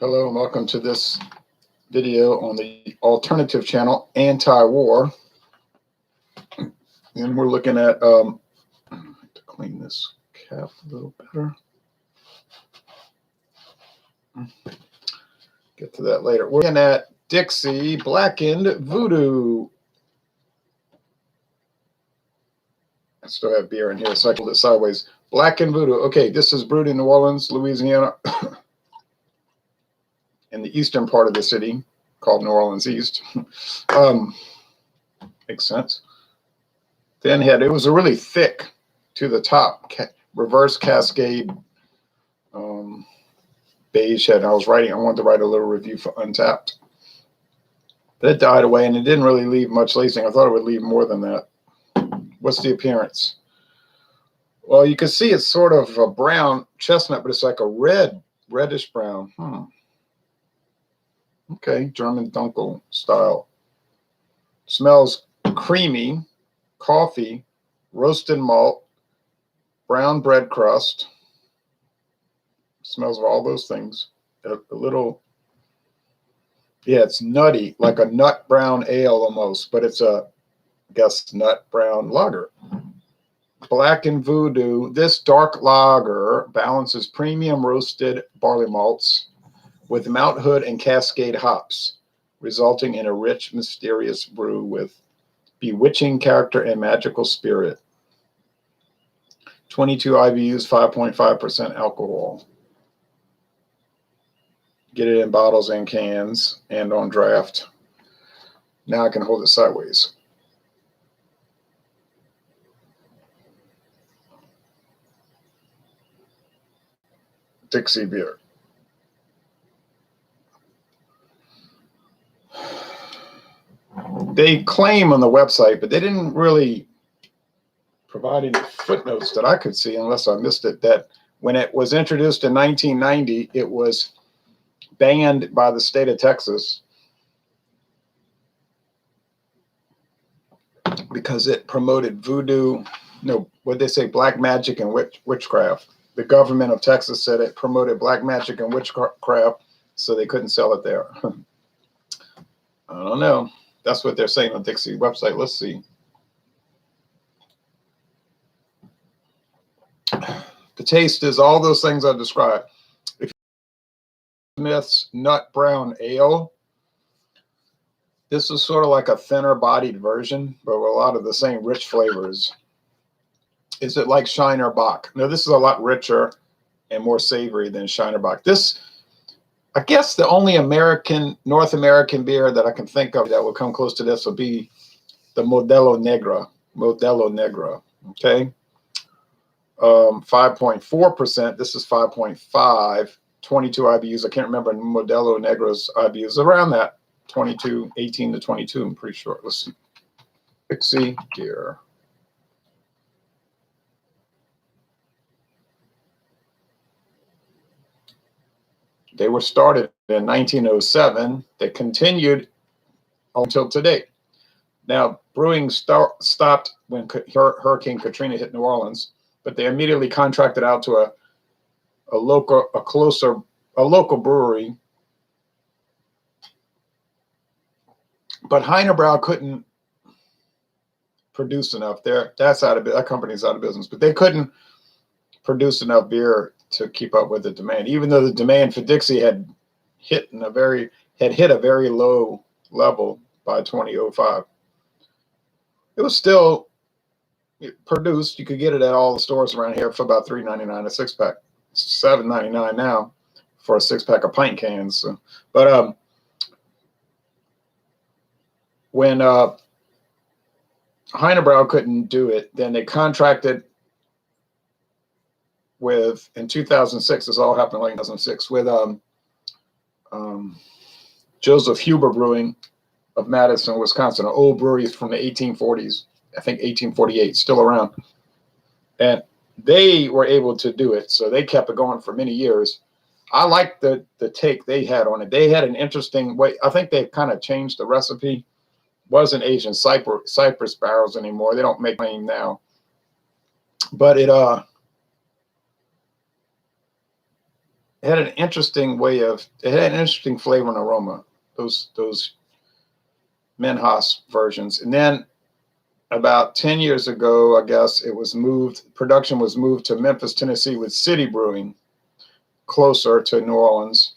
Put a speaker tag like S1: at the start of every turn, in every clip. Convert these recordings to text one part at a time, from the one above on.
S1: Hello and welcome to this video on the alternative channel, Anti-War. And we're looking at, to clean this cap a little better. Get to that later. We're looking at Dixie Blackened Voodoo. I still have beer in here, so I can hold it sideways. Blackened Voodoo. Okay, this is brewed in New Orleans, Louisiana. In the eastern part of the city, called New Orleans East. Makes sense. Then it was a really thick to the top, reverse Cascade beige head. I wanted to write a little review for Untapped. That died away, and it didn't really leave much lacing. I thought it would leave more than that. What's the appearance? Well, you can see it's sort of a brown chestnut, but it's like a reddish brown. Okay, German dunkel style. Smells creamy, coffee, roasted malt, brown bread crust. Smells of all those things. A little, yeah, it's nutty, like a nut brown ale almost, but it's a, I guess, nut brown lager. Blackened Voodoo. This dark lager balances premium roasted barley malts with Mount Hood and Cascade hops, resulting in a rich, mysterious brew with bewitching character and magical spirit. 22 IBUs, 5.5% alcohol. Get it in bottles and cans and on draft. Now I can hold it sideways. Dixie beer. They claim on the website, but they didn't really provide any footnotes that I could see, unless I missed it, that when it was introduced in 1990, it was banned by the state of Texas because it promoted voodoo, no, what they say, black magic and witchcraft. The government of Texas said it promoted black magic and witchcraft, so they couldn't sell it there. I don't know. That's what they're saying on Dixie website. Let's see. The taste is all those things I described. If Smith's Nut Brown Ale, this is sort of like a thinner bodied version, but with a lot of the same rich flavors. Is it like Shiner Bock? No, this is a lot richer and more savory than Shiner Bock. This, I guess the only North American beer that I can think of that will come close to this will be the Modelo Negra. Modelo Negra, okay? 5.4%. This is 5.5. 22 IBUs. I can't remember Modelo Negra's IBUs. Around that, 22, 18 to 22, I'm pretty sure. Let's see. Dixie beer. They were started in 1907. They continued until today. Now, brewing stopped when Hurricane Katrina hit New Orleans, but they immediately contracted out to a local brewery. But Heinebrau couldn't produce enough. That company's out of business, but they couldn't produce enough beer to keep up with the demand, even though the demand for Dixie had hit a very low level by 2005. It was still produced. You could get it at all the stores around here for about $3.99 a six-pack. $7.99 now for a six-pack of pint cans. So, but when Heinebrau couldn't do it, then they contracted with, in 2006, this all happened like 2006, with Joseph Huber Brewing of Madison, Wisconsin, an old brewery from the 1840s, I think 1848, still around. And they were able to do it, so they kept it going for many years. I like the take they had on it. They had an interesting way. I think they kind of changed the recipe. Wasn't Asian Cypress barrels anymore. They don't make them now. But it it had an interesting it had an interesting flavor and aroma. Those Menhaus versions. And then about 10 years ago, I guess production was moved to Memphis, Tennessee with City Brewing, closer to New Orleans.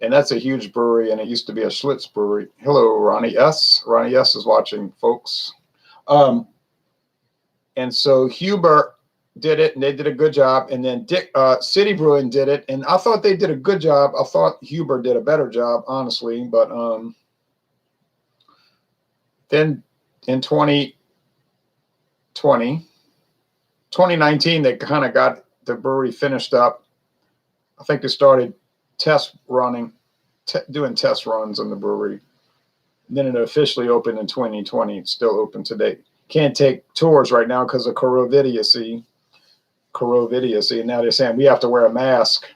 S1: And that's a huge brewery, and it used to be a Schlitz brewery. Hello, Ronnie S. Ronnie S. is watching, folks. And so Huber did it, and they did a good job. And then City Brewing did it, and I thought they did a good job. I thought Huber did a better job, honestly. But then in 2019, they kind of got the brewery finished up. I think they started doing test runs in the brewery. And then it officially opened in 2020. It's still open today. Can't take tours right now because of coronavirus. And now they're saying we have to wear a mask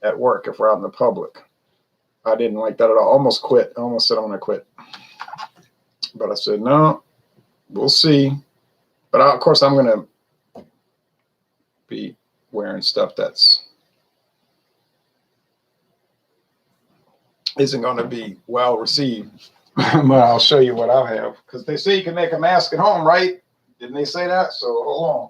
S1: at work if we're out in the public. I didn't like that at all. Almost quit. I almost said I'm going to quit. But I said, no, we'll see. But of course, I'm going to be wearing stuff that's isn't going to be well received. But I'll show you what I have, because they say you can make a mask at home, right? Didn't they say that? So hold on.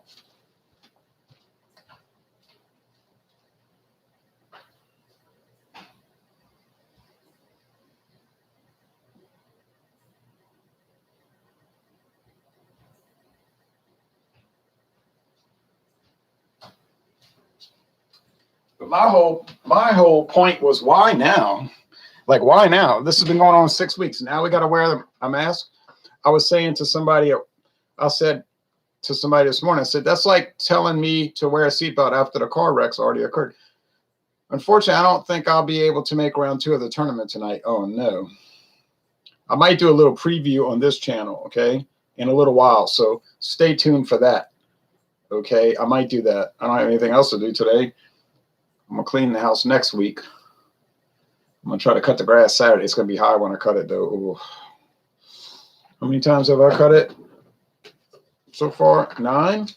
S1: But my whole point was, why now? Like, why now? This has been going on 6 weeks. Now we got to wear a mask. I was saying to somebody, I said to somebody this morning, I said, that's like telling me to wear a seatbelt after the car wreck's already occurred. Unfortunately, I don't think I'll be able to make round 2 of the tournament tonight. Oh, no. I might do a little preview on this channel, okay, in a little while. So stay tuned for that, okay? I might do that. I don't have anything else to do today. I'm going to clean the house next week. I'm going to try to cut the grass Saturday. It's going to be high when I cut it, though. Ooh. How many times have I cut it so far? 9?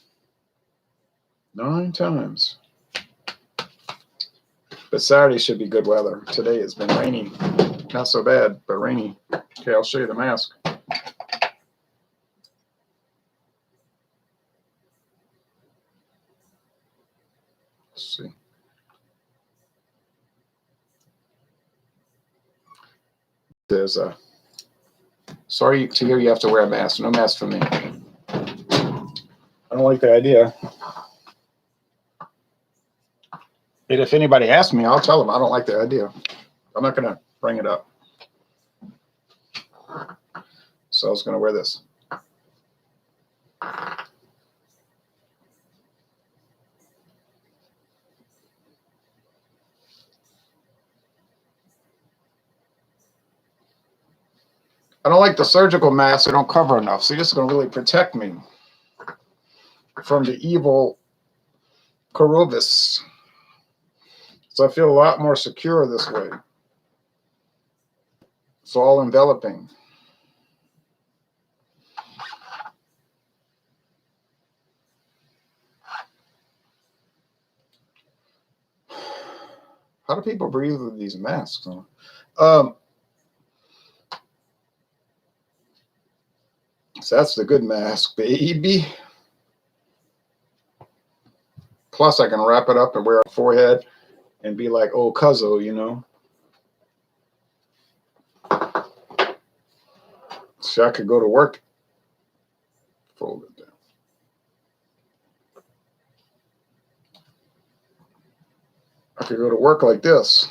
S1: 9 times. But Saturday should be good weather. Today has been rainy. Not so bad, but rainy. Okay, I'll show you the mask. Let's see. There's a sorry to hear you have to wear a mask. No mask for me. I don't like the idea. And if anybody asks me, I'll tell them I don't like the idea. I'm not going to bring it up. So I was going to wear this. I don't like the surgical masks. They don't cover enough. See, this is going to really protect me from the evil coronavirus. So I feel a lot more secure this way. It's all enveloping. How do people breathe with these masks on? So that's the good mask, baby. Plus, I can wrap it up and wear it on my forehead and be like old Cuzzo, you know. So I could go to work. Fold it down. I could go to work like this.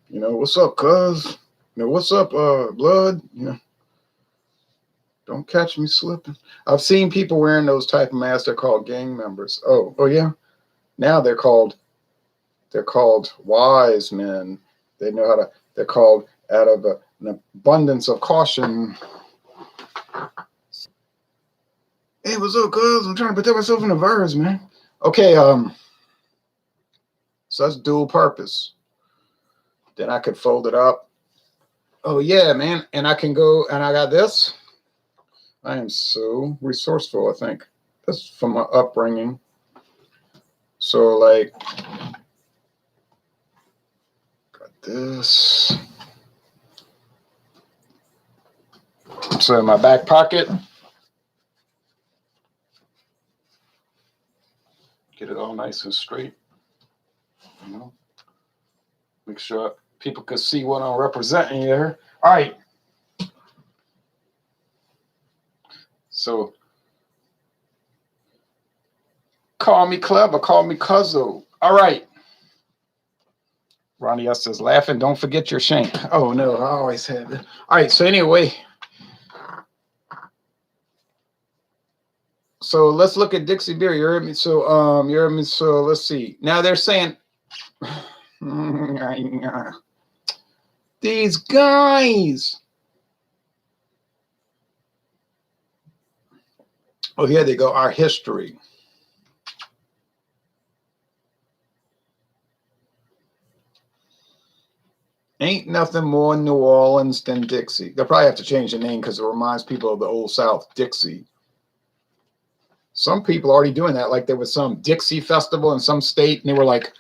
S1: You know, what's up, cuz? You know, what's up, blood? You know, don't catch me slipping. I've seen people wearing those type of masks. They're called gang members. Oh yeah. Now they're called wise men. They know how to. They're called out of an abundance of caution. Hey, what's up, cuz? I'm trying to protect myself from the virus, man. Okay, so that's dual purpose. Then I could fold it up. Oh yeah, man. And I can go, and I got this. I am so resourceful, I think. That's from my upbringing. So like, this. So in my back pocket. Get it all nice and straight. You know, make sure people can see what I'm representing here. All right. So call me clever, call me Cuzzo. All right. Ronnie S says, laughing, don't forget your shank. Oh no, I always have it. All right, so anyway. So let's look at Dixie beer. You heard me. So you heard me. So let's see. Now they're saying these guys. Oh, here they go. Our history. Ain't nothing more New Orleans than Dixie. They'll probably have to change the name because it reminds people of the Old South, Dixie. Some people are already doing that. Like there was some Dixie festival in some state, and they were like,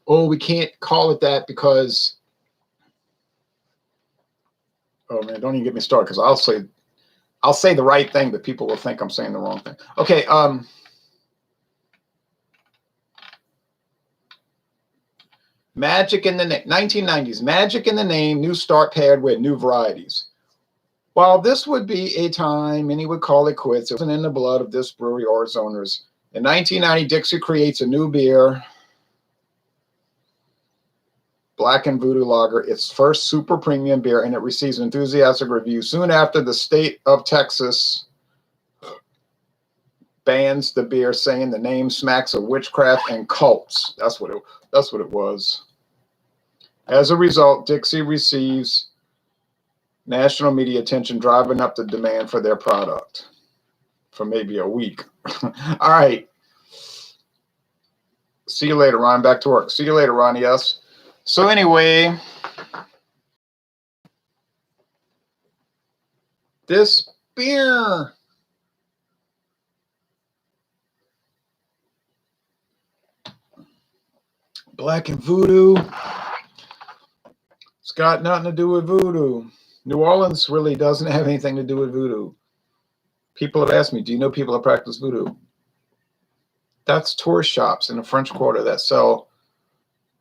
S1: oh, we can't call it that because, oh man, don't even get me started because I'll say the right thing, but people will think I'm saying the wrong thing. Okay, Magic in the name, 1990s, Magic in the name, new start paired with new varieties. While this would be a time many would call it quits, it wasn't in the blood of this brewery or its owners. In 1990, Dixie creates a new beer, Blackened Voodoo Lager, its first super premium beer, and it receives enthusiastic reviews. Soon after, the state of Texas bans the beer, saying the name smacks of witchcraft and cults. That's what it was. As a result, Dixie receives national media attention, driving up the demand for their product for maybe a week. All right. See you later, Ron. Back to work. See you later, Ronnie S. So anyway, this beer. Blackened Voodoo. It's got nothing to do with voodoo. New Orleans really doesn't have anything to do with voodoo. People have asked me, do you know people that practice voodoo? That's tourist shops in the French Quarter that sell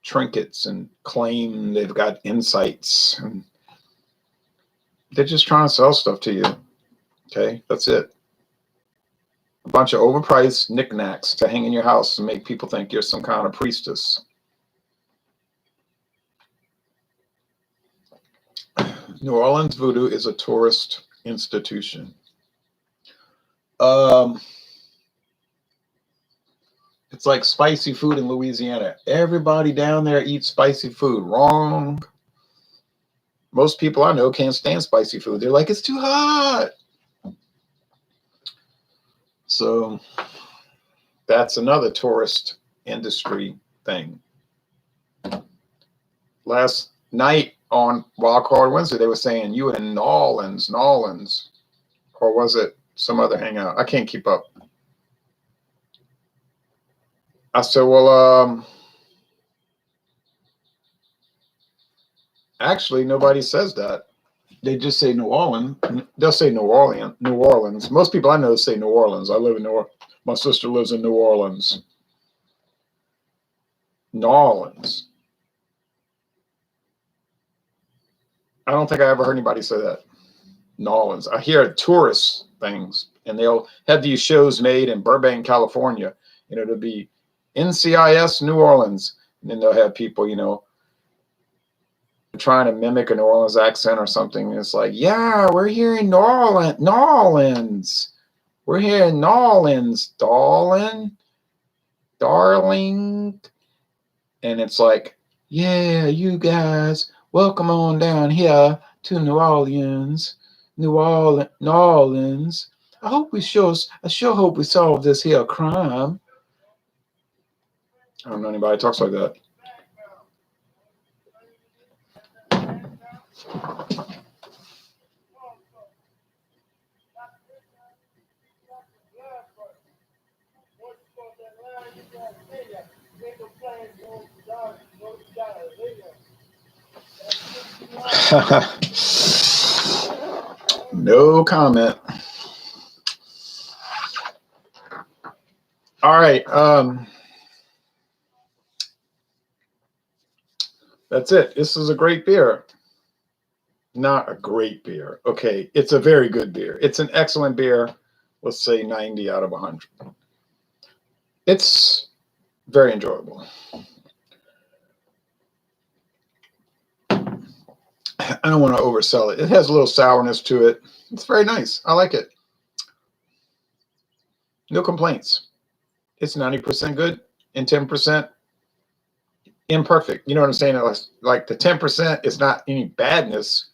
S1: trinkets and claim they've got insights. And they're just trying to sell stuff to you. Okay, that's it. A bunch of overpriced knickknacks to hang in your house and make people think you're some kind of priestess. New Orleans voodoo is a tourist institution. It's like spicy food in Louisiana. Everybody down there eats spicy food. Wrong. Most people I know can't stand spicy food. They're like, it's too hot. So that's another tourist industry thing. Last night on Wild Card Wednesday, they were saying you in New Orleans, or was it some other hangout? I can't keep up. I said, well, actually, nobody says that. They just say New Orleans. They'll say New Orleans. Most people I know say New Orleans. I live in New Orleans. My sister lives in New Orleans. New Orleans. I don't think I ever heard anybody say that. New Orleans. I hear tourist things, and they'll have these shows made in Burbank, California, and it'll be NCIS New Orleans, and then they'll have people, trying to mimic a New Orleans accent or something. And it's like, yeah, we're here in New Orleans. We're here in New Orleans, darling. And it's like, yeah, you guys, welcome on down here to New Orleans. New Orleans. I sure hope we solve this here crime. I don't know anybody talks like that. No comment. All right. That's it. This is a great beer. Not a great beer. Okay. It's a very good beer. It's an excellent beer. Let's say 90 out of 100. It's very enjoyable. I don't want to oversell it. It has a little sourness to it. It's very nice. I like it. No complaints. It's 90% good and 10% imperfect. You know what I'm saying? Like the 10% is not any badness.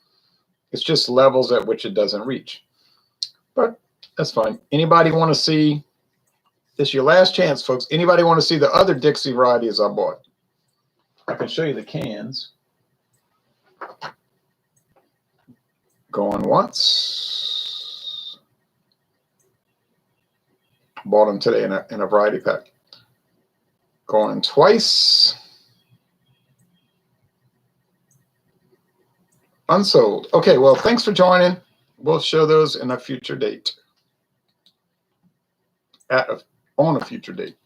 S1: It's just levels at which it doesn't reach. But that's fine. Anybody want to see? This is your last chance, folks. Anybody want to see the other Dixie varieties I bought? I can show you the cans. Going once. Bought them today in a variety pack. Going twice. Unsold. Okay, well, thanks for joining. We'll show those in a future date. On a future date.